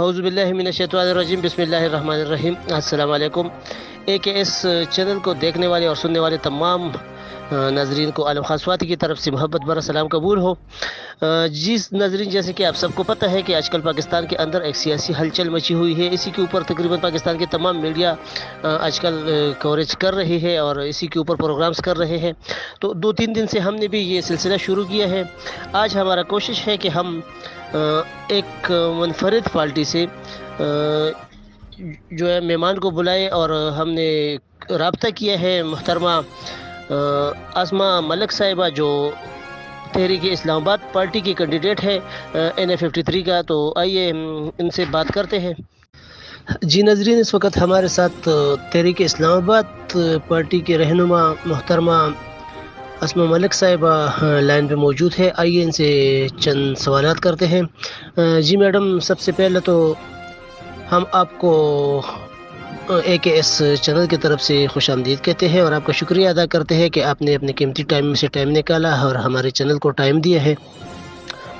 اعوذ باللہ من الشیطان الرجیم بسم اللہ الرحمن الرحیم. السلام علیکم. AKS چینل کو دیکھنے والے اور سننے والے تمام ناظرین کو عالم خاصواتی کی طرف سے محبت بھرا سلام قبول ہو. جی ناظرین، جیسے کہ آپ سب کو پتہ ہے کہ آج کل پاکستان کے اندر ایک سیاسی ہلچل مچی ہوئی ہے. اسی کے اوپر تقریباً پاکستان کے تمام میڈیا آج کل کوریج کر رہی ہے اور اسی کے اوپر پروگرامز کر رہے ہیں. تو 2-3 دن سے ہم نے بھی یہ سلسلہ شروع کیا ہے. آج ہمارا کوشش ہے کہ ہم ایک منفرد پارٹی سے جو ہے مہمان کو بلائے، اور ہم نے رابطہ کیا ہے محترمہ آسمہ ملک صاحبہ، جو تحریک اسلام آباد پارٹی کی کینڈیڈیٹ ہے NA53 کا. تو آئیے ان سے بات کرتے ہیں. جی ناظرین، اس وقت ہمارے ساتھ تحریک اسلام آباد پارٹی کے رہنما محترمہ اسمہ ملک صاحبہ لائن پہ موجود ہے. آئیے ان سے چند سوالات کرتے ہیں. جی میڈم، سب سے پہلے تو ہم آپ کو AKS چینل کی طرف سے خوش آمدید کہتے ہیں اور آپ کا شکریہ ادا کرتے ہیں کہ آپ نے اپنے قیمتی ٹائم میں سے ٹائم نکالا اور ہمارے چینل کو ٹائم دیا ہے.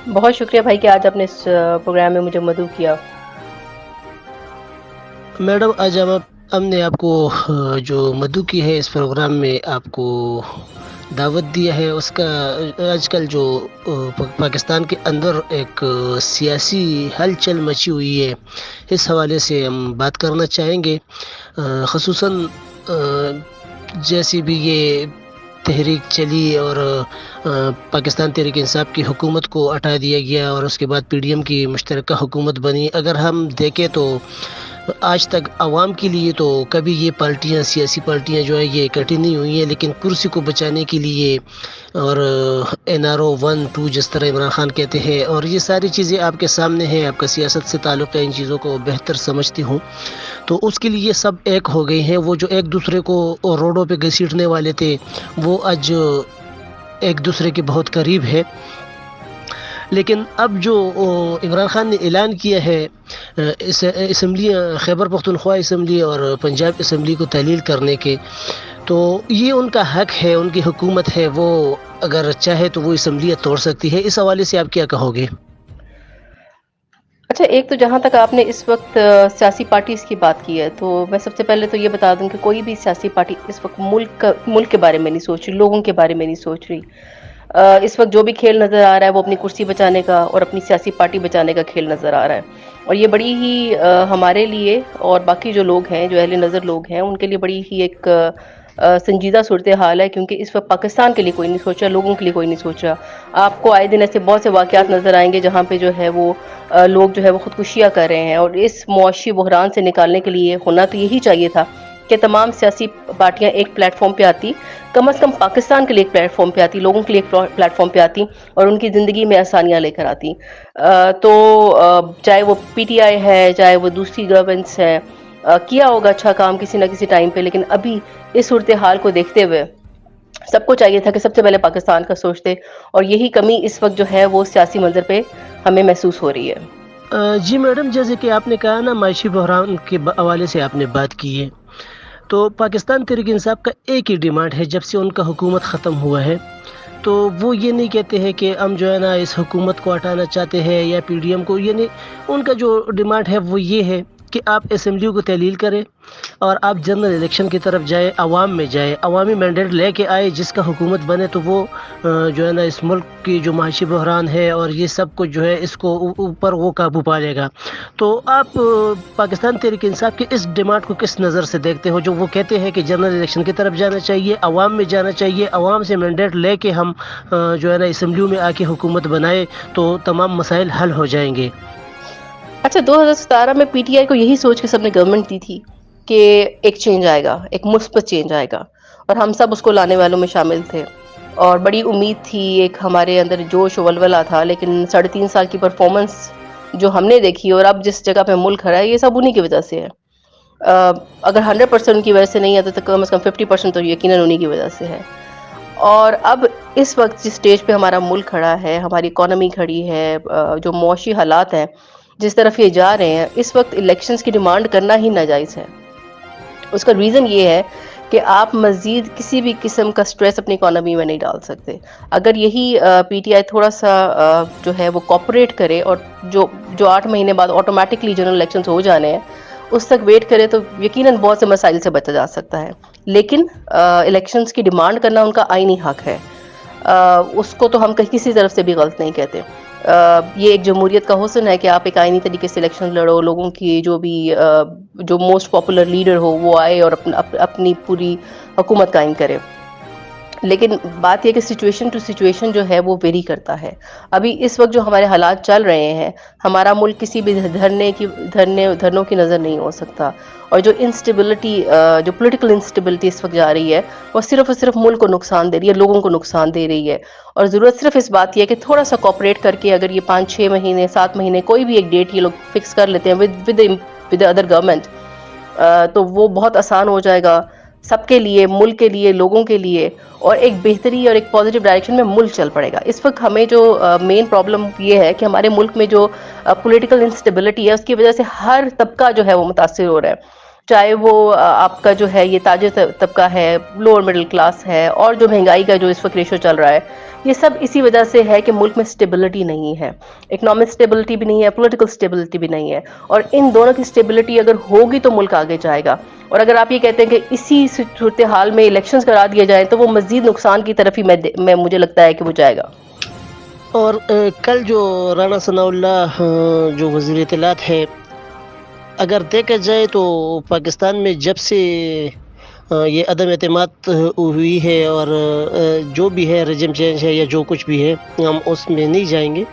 بہت شکریہ بھائی کہ آج آپ نے اس پروگرام میں مجھے مدعو کیا. میڈم، آج ہم نے آپ کو جو مدعو کی ہے اس پروگرام میں آپ کو دعوت دیا ہے، اس کا آج کل جو پاکستان کے اندر ایک سیاسی ہلچل مچی ہوئی ہے، اس حوالے سے ہم بات کرنا چاہیں گے. خصوصاً جیسی بھی یہ تحریک چلی اور پاکستان تحریک انصاف کی حکومت کو ہٹا دیا گیا اور اس کے بعد PDM کی مشترکہ حکومت بنی. اگر ہم دیکھیں تو آج تک عوام کے لیے تو کبھی یہ پارٹیاں، سیاسی پارٹیاں جو ہیں یہ اکٹھی نہیں ہوئی ہیں، لیکن کرسی کو بچانے کے لیے اور NRO 1-2 جس طرح عمران خان کہتے ہیں، اور یہ ساری چیزیں آپ کے سامنے ہیں. آپ کا سیاست سے تعلق ہے، ان چیزوں کو بہتر سمجھتی ہوں. تو اس کے لیے سب ایک ہو گئے ہیں. وہ جو ایک دوسرے کو روڈوں پہ گھسیٹنے والے تھے وہ آج ایک دوسرے کے بہت قریب ہے. لیکن اب جو عمران خان نے اعلان کیا ہے اسمبلی، خیبر پختونخوا اسمبلی اور پنجاب اسمبلی کو تحلیل کرنے کے، تو یہ ان کا حق ہے، ان کی حکومت ہے، وہ اگر چاہے تو وہ اسمبلیاں توڑ سکتی ہے. اس حوالے سے آپ کیا کہو گے؟ اچھا، ایک تو جہاں تک آپ نے اس وقت سیاسی پارٹیز کی بات کی ہے، تو میں سب سے پہلے تو یہ بتا دوں کہ کوئی بھی سیاسی پارٹی اس وقت ملک کے بارے میں نہیں سوچ رہی، لوگوں کے بارے میں نہیں سوچ رہی. اس وقت جو بھی کھیل نظر آ رہا ہے وہ اپنی کرسی بچانے کا اور اپنی سیاسی پارٹی بچانے کا کھیل نظر آ رہا ہے. اور یہ بڑی ہی ہمارے لیے اور باقی جو لوگ ہیں، جو اہل نظر لوگ ہیں، ان کے لیے بڑی ہی ایک سنجیدہ صورتحال ہے، کیونکہ اس وقت پاکستان کے لیے کوئی نہیں سوچ رہا، لوگوں کے لیے کوئی نہیں سوچ رہا. آپ کو آئے دن ایسے بہت سے واقعات نظر آئیں گے جہاں پہ جو ہے وہ لوگ جو ہے وہ خودکشیاں کر رہے ہیں. اور اس معاشی بحران سے نکالنے کے لیے ہونا تو یہی چاہیے تھا کہ تمام سیاسی پارٹیاں ایک پلیٹ فارم پہ آتی، کم از کم پاکستان کے لیے ایک پلیٹ فارم پہ آتی، لوگوں کے لیے ایک پلیٹ فارم پہ آتی اور ان کی زندگی میں آسانیاں لے کر آتی. تو چاہے وہ PTI ہے، چاہے وہ دوسری گورنمنٹس ہے، کیا ہوگا اچھا کام کسی نہ کسی ٹائم پہ، لیکن ابھی اس صورتحال کو دیکھتے ہوئے سب کو چاہیے تھا کہ سب سے پہلے پاکستان کا سوچتے، اور یہی کمی اس وقت جو ہے وہ سیاسی منظر پہ ہمیں محسوس ہو رہی ہے. جی میڈم، جیسے کہ آپ نے کہا نا معاشی بحران کے حوالے سے آپ نے بات کی ہے، تو پاکستان تحریک انصاف کا ایک ہی ڈیمانڈ ہے جب سے ان کا حکومت ختم ہوا ہے. تو وہ یہ نہیں کہتے ہیں کہ ہم جو ہے نا اس حکومت کو ہٹانا چاہتے ہیں یا PDM کو، یعنی ان کا جو ڈیمانڈ ہے وہ یہ ہے کہ آپ اسمبلیوں کو تحلیل کریں اور آپ جنرل الیکشن کی طرف جائیں، عوام میں جائیں، عوامی مینڈیٹ لے کے آئے، جس کا حکومت بنے تو وہ جو ہے نا اس ملک کی جو معاشی بحران ہے اور یہ سب کچھ جو ہے اس کو اوپر وہ قابو پا لے گا. تو آپ پاکستان تحریک انصاف کی اس ڈیمانڈ کو کس نظر سے دیکھتے ہو، جو وہ کہتے ہیں کہ جنرل الیکشن کی طرف جانا چاہیے، عوام میں جانا چاہیے، عوام سے مینڈیٹ لے کے ہم جو ہے نا اسمبلیوں میں آ کے حکومت بنائے تو تمام مسائل حل ہو جائیں گے؟ اچھا، 2017 میں PTI کو یہی سوچ کے سب نے گورنمنٹ دی تھی کہ ایک چینج آئے گا، ایک مثبت چینج آئے گا، اور ہم سب اس کو لانے والوں میں شامل تھے اور بڑی امید تھی، ایک ہمارے اندر جوش و ولولہ تھا. لیکن 3.5 سال کی پرفارمنس جو ہم نے دیکھی اور اب جس جگہ پہ ملک کھڑا ہے، یہ سب انہی کی وجہ سے ہے. اگر 100% ان کی وجہ سے نہیں آتا تو کم از کم 50% تو یقیناً انہی کی وجہ سے ہے. اور اب اس وقت جس سٹیج پہ ہمارا ملک کھڑا ہے، ہماری اکانومی کھڑی ہے، جو معاشی حالات ہیں جس طرف یہ جا رہے ہیں، اس وقت الیکشنز کی ڈیمانڈ کرنا ہی ناجائز ہے. اس کا ریزن یہ ہے کہ آپ مزید کسی بھی قسم کا سٹریس اپنی اکانومی میں نہیں ڈال سکتے. اگر یہی پی ٹی آئی تھوڑا سا جو ہے وہ کوپریٹ کرے اور جو 8 مہینے بعد آٹومیٹکلی جنرل الیکشنز ہو جانے ہیں اس تک ویٹ کرے تو یقیناً بہت سے مسائل سے بچا جا سکتا ہے. لیکن الیکشنز کی ڈیمانڈ کرنا ان کا آئینی حق ہے, اس کو تو ہم کسی طرف سے بھی غلط نہیں کہتے. یہ ایک جمہوریت کا حسن ہے کہ آپ ایک آئینی طریقے سے الیکشن لڑو, لوگوں کی جو موسٹ پاپولر لیڈر ہو وہ آئے اور اپنی پوری حکومت قائم کرے. لیکن بات یہ کہ سچویشن ٹو سچویشن جو ہے وہ ویری کرتا ہے. ابھی اس وقت جو ہمارے حالات چل رہے ہیں, ہمارا ملک کسی بھی دھرنوں کی نظر نہیں ہو سکتا, اور جو انسٹیبلٹی, جو پولیٹیکل انسٹیبلٹی اس وقت جا رہی ہے وہ صرف اور صرف ملک کو نقصان دے رہی ہے, لوگوں کو نقصان دے رہی ہے. اور ضرورت صرف اس بات کی ہے کہ تھوڑا سا کوپریٹ کر کے اگر یہ 5-6 مہینے 7 مہینے کوئی بھی ایک ڈیٹ یہ لوگ فکس کر لیتے ہیں ود ادر گورنمنٹ, تو وہ بہت آسان ہو جائے گا سب کے لیے, ملک کے لیے, لوگوں کے لیے, اور ایک بہتری اور ایک پازیٹیو ڈائریکشن میں ملک چل پڑے گا. اس وقت ہمیں جو مین پرابلم یہ ہے کہ ہمارے ملک میں جو پولیٹیکل انسٹیبلٹی ہے اس کی وجہ سے ہر طبقہ جو ہے وہ متاثر ہو رہا ہے, چاہے وہ آپ کا جو ہے یہ تاجر طبقہ ہے, لوور مڈل کلاس ہے, اور جو مہنگائی کا جو اس وقت ریشو چل رہا ہے, یہ سب اسی وجہ سے ہے کہ ملک میں اسٹیبلٹی نہیں ہے, اکنامک اسٹیبلٹی بھی نہیں ہے, پولیٹیکل اسٹیبلٹی بھی نہیں ہے. اور ان دونوں کی اسٹیبلٹی اگر ہوگی تو ملک آگے جائے گا. اور اگر آپ یہ کہتے ہیں کہ اسی صورتحال میں الیکشنز کرا دیے جائیں تو وہ مزید نقصان کی طرف ہی میں مجھے لگتا ہے کہ وہ جائے گا. اور کل جو رانا ثناء اللہ جو وزیر اطلاعات ہے, اگر دیکھا جائے تو پاکستان میں جب سے یہ عدم اعتماد ہوئی ہے, اور جو بھی ہے رجم چینج ہے یا جو کچھ بھی ہے ہم اس میں نہیں جائیں گے,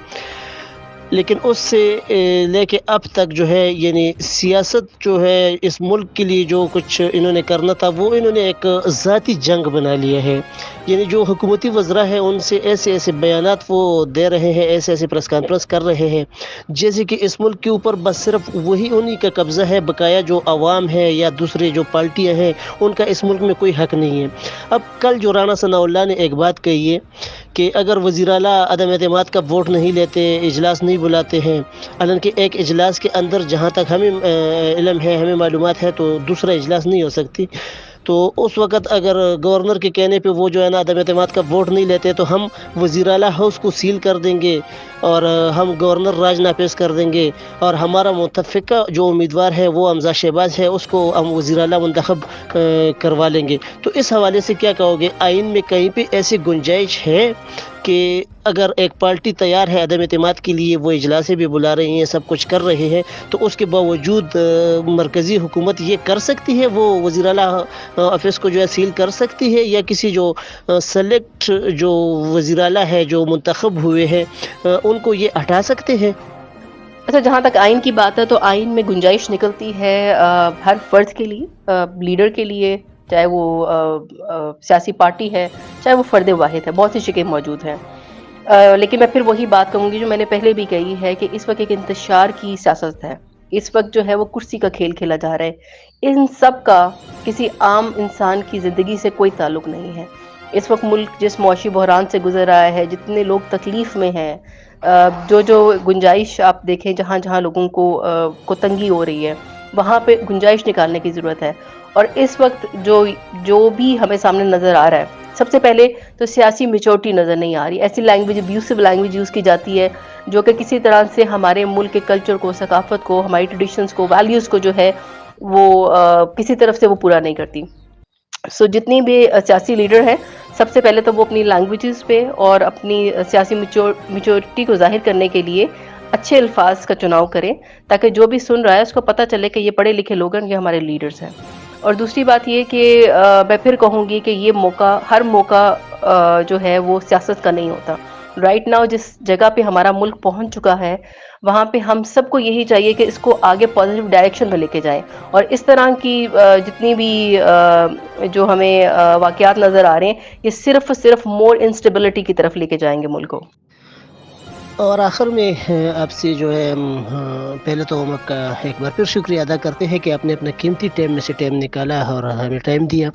لیکن اس سے لے کے اب تک جو ہے یعنی سیاست جو ہے اس ملک کے لیے جو کچھ انہوں نے کرنا تھا وہ انہوں نے ایک ذاتی جنگ بنا لیا ہے. یعنی جو حکومتی وزراء ہیں ان سے ایسے ایسے بیانات وہ دے رہے ہیں, ایسے ایسے پریس کانفرنس کر رہے ہیں جیسے کہ اس ملک کے اوپر بس صرف وہی انہی کا قبضہ ہے, بقایا جو عوام ہے یا دوسرے جو پارٹیاں ہیں ان کا اس ملک میں کوئی حق نہیں ہے. اب کل جو رانا ثناء اللہ نے ایک بات کہی ہے کہ اگر وزیر اعلیٰ عدم اعتماد کا ووٹ نہیں لیتے, اجلاس نہیں بلاتے ہیں, حالانکہ ایک اجلاس کے اندر جہاں تک ہمیں علم ہے, ہمیں معلومات ہے, تو دوسرا اجلاس نہیں ہو سکتی, تو اس وقت اگر گورنر کے کہنے پہ وہ جو ہے نا عدم اعتماد کا ووٹ نہیں لیتے تو ہم وزیر اعلیٰ ہاؤس کو سیل کر دیں گے اور ہم گورنر راج نافذ کر دیں گے, اور ہمارا متفقہ جو امیدوار ہے وہ حمزہ شہباز ہے اس کو ہم وزیر اعلیٰ منتخب کروا لیں گے. تو اس حوالے سے کیا کہو گے, آئین میں کہیں پہ ایسی گنجائش ہے کہ اگر ایک پارٹی تیار ہے عدم اعتماد کے لیے, وہ اجلاسیں بھی بلا رہی ہیں, سب کچھ کر رہے ہیں, تو اس کے باوجود مرکزی حکومت یہ کر سکتی ہے, وہ وزیر اعلیٰ آفس کو جو ہے سیل کر سکتی ہے, یا کسی جو سلیکٹ جو وزیر اعلیٰ ہے جو منتخب ہوئے ہیں ان کو یہ ہٹا سکتے ہیں؟ اچھا, جہاں تک آئین کی بات ہے تو آئین میں گنجائش نکلتی ہے ہر فرد کے لیے, لیڈر کے لیے, چاہے وہ سیاسی پارٹی ہے, چاہے وہ فرد واحد ہے, بہت سی شکیں موجود ہیں. لیکن میں پھر وہی بات کہوں گی جو میں نے پہلے بھی کہی ہے کہ اس وقت ایک انتشار کی سیاست ہے, اس وقت جو ہے وہ کرسی کا کھیل کھیلا جا رہا ہے. ان سب کا کسی عام انسان کی زندگی سے کوئی تعلق نہیں ہے. اس وقت ملک جس معاشی بحران سے گزر رہا ہے, جتنے لوگ تکلیف میں ہیں, جو گنجائش آپ دیکھیں جہاں جہاں لوگوں کو تنگی ہو رہی ہے وہاں پہ گنجائش نکالنے کی ضرورت ہے. اور اس وقت جو بھی ہمیں سامنے نظر آ رہا ہے, سب سے پہلے تو سیاسی میچورٹی نظر نہیں آ رہی. ایسی لینگویج, ابیوسو لینگویج یوز کی جاتی ہے جو کہ کسی طرح سے ہمارے ملک کے کلچر کو, ثقافت کو, ہماری ٹریڈیشنز کو, ویلیوز کو جو ہے وہ کسی طرف سے وہ پورا نہیں کرتی. سو جتنی بھی سیاسی لیڈر ہیں سب سے پہلے تو وہ اپنی لینگویجز پہ اور اپنی سیاسی میچورٹی کو ظاہر کرنے کے لیے اچھے الفاظ کا چناؤ کریں, تاکہ جو بھی سن رہا ہے اس کو پتہ چلے کہ یہ پڑھے لکھے لوگ ہیں, یہ ہمارے لیڈرز ہیں. اور دوسری بات یہ کہ میں پھر کہوں گی کہ یہ موقع, ہر موقع جو ہے وہ سیاست کا نہیں ہوتا. رائٹ ناؤ جس جگہ پہ ہمارا ملک پہنچ چکا ہے وہاں پہ ہم سب کو یہی چاہیے کہ اس کو آگے پازیٹیو ڈائریکشن میں لے کے جائیں, اور اس طرح کی جتنی بھی جو ہمیں واقعات نظر آ رہے ہیں یہ صرف مور انسٹیبلٹی کی طرف لے کے جائیں گے ملک کو. اور آخر میں آپ سے جو ہے پہلے تو ہم آپ کا ایک بار پھر شکریہ ادا کرتے ہیں کہ آپ نے اپنا قیمتی ٹائم میں سے ٹائم نکالا اور ہمیں ٹائم دیا.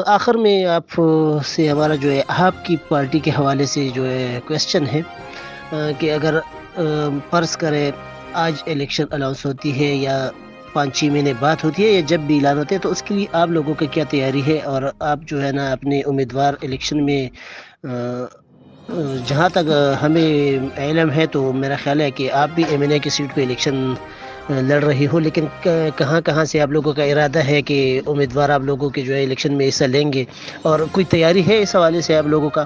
آخر میں آپ سے ہمارا جو ہے آپ کی پارٹی کے حوالے سے جو ہے کویسچن ہے کہ اگر فرض کرے آج الیکشن اناؤنس ہوتی ہے یا 5-6 مہینے بعد ہوتی ہے یا جب بھی اعلان ہوتے ہیں، تو اس کے لیے آپ لوگوں کی کیا تیاری ہے؟ اور آپ جو ہے نا اپنے امیدوار الیکشن میں جہاں تک ہمیں علم ہے تو میرا خیال ہے کہ آپ بھی ایم این اے کی سیٹ پہ الیکشن لڑ رہی ہو، لیکن کہاں کہاں سے آپ لوگوں کا ارادہ ہے کہ امیدوار آپ لوگوں کے جو ہے الیکشن میں حصہ لیں گے، اور کوئی تیاری ہے اس حوالے سے آپ لوگوں کا؟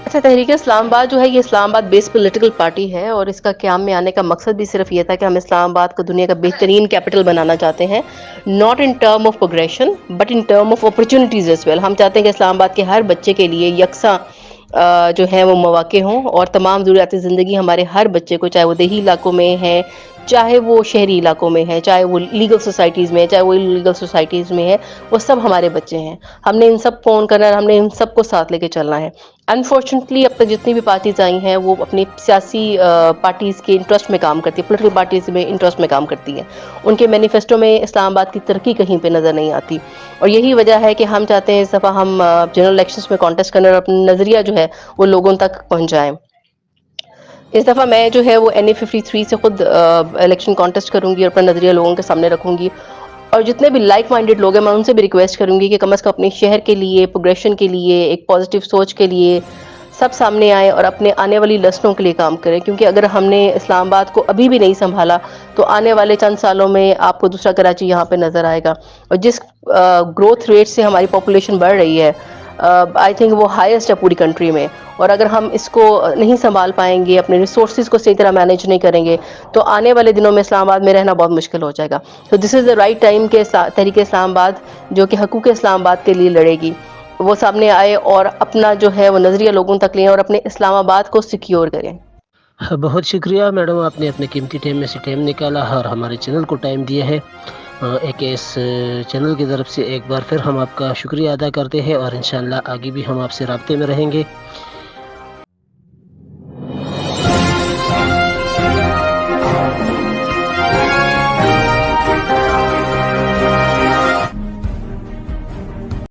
اچھا، تحریک اسلام آباد جو ہے یہ اسلام آباد بیس پولیٹیکل پارٹی ہے، اور اس کا قیام میں آنے کا مقصد بھی صرف یہ تھا کہ ہم اسلام آباد کو دنیا کا بہترین کیپٹل بنانا چاہتے ہیں، not in term of progression but in term of opportunities as well. ہم چاہتے ہیں کہ اسلام آباد کے ہر بچے کے لیے یکساں جو ہے وہ مواقع ہوں، اور تمام ضروریات زندگی ہمارے ہر بچے کو، چاہے وہ دیہی علاقوں میں ہے، چاہے وہ شہری علاقوں میں ہے، چاہے وہ لیگل سوسائٹیز میں ہے، چاہے وہ انلیگل سوسائٹیز میں ہے، وہ سب ہمارے بچے ہیں۔ ہم نے ان سب کو اون کرنا ہے، ہم نے ان سب کو ساتھ لے کے چلنا ہے۔ انفارچونیٹلی اب تک جتنی بھی پارٹیز آئی ہیں وہ اپنی سیاسی پارٹیز کے انٹرسٹ میں کام کرتی ہے، پولیٹیکل پارٹیز میں انٹرسٹ میں کام کرتی ہیں۔ ان کے مینیفیسٹو میں اسلام آباد کی ترقی کہیں پہ نظر نہیں آتی، اور یہی وجہ ہے کہ ہم چاہتے ہیں اس دفعہ ہم جنرل الیکشنز میں کانٹیسٹ کرنے اور اپنا نظریہ جو ہے وہ لوگوں تک پہنچائیں۔ اس دفعہ میں جو ہے وہ NA53 سے خود الیکشن کانٹیسٹ کروں گی اور اپنا نظریہ لوگوں کے سامنے رکھوں گی، اور جتنے بھی لائک مائنڈیڈ لوگ ہیں میں ان سے بھی ریکویسٹ کروں گی کہ کم از کم اپنے شہر کے لیے، پروگریشن کے لیے، ایک پازیٹیو سوچ کے لیے سب سامنے آئیں اور اپنے آنے والی نسلوں کے لیے کام کریں، کیونکہ اگر ہم نے اسلام آباد کو ابھی بھی نہیں سنبھالا تو آنے والے چند سالوں میں آپ کو دوسرا کراچی یہاں پہ نظر آئے گا، اور جس گروتھ ریٹ سے ہماری پاپولیشن بڑھ رہی ہے آئی تھنک وہ ہائیسٹ ہے پوری کنٹری میں، اور اگر ہم اس کو نہیں سنبھال پائیں گے، اپنے ریسورسز کو صحیح طرح مینیج نہیں کریں گے، تو آنے والے دنوں میں اسلام آباد میں رہنا بہت مشکل ہو جائے گا۔ تو دس از دا رائٹ ٹائم کہ تحریک اسلام آباد جو کہ حقوق اسلام آباد کے لیے لڑے گی، وہ سامنے آئے اور اپنا جو ہے وہ نظریہ لوگوں تک لیں اور اپنے اسلام آباد کو سیکیور کریں۔ بہت شکریہ میڈم، آپ نے اپنے قیمتی ٹائم میں سے ٹائم نکالا اور ہمارے چینل کو ٹائم دیا ہے۔ ایک اس چینل کی طرف سے ایک بار پھر ہم آپ کا شکریہ ادا کرتے ہیں، اور انشاءاللہ آگے بھی ہم آپ سے رابطے میں رہیں گے۔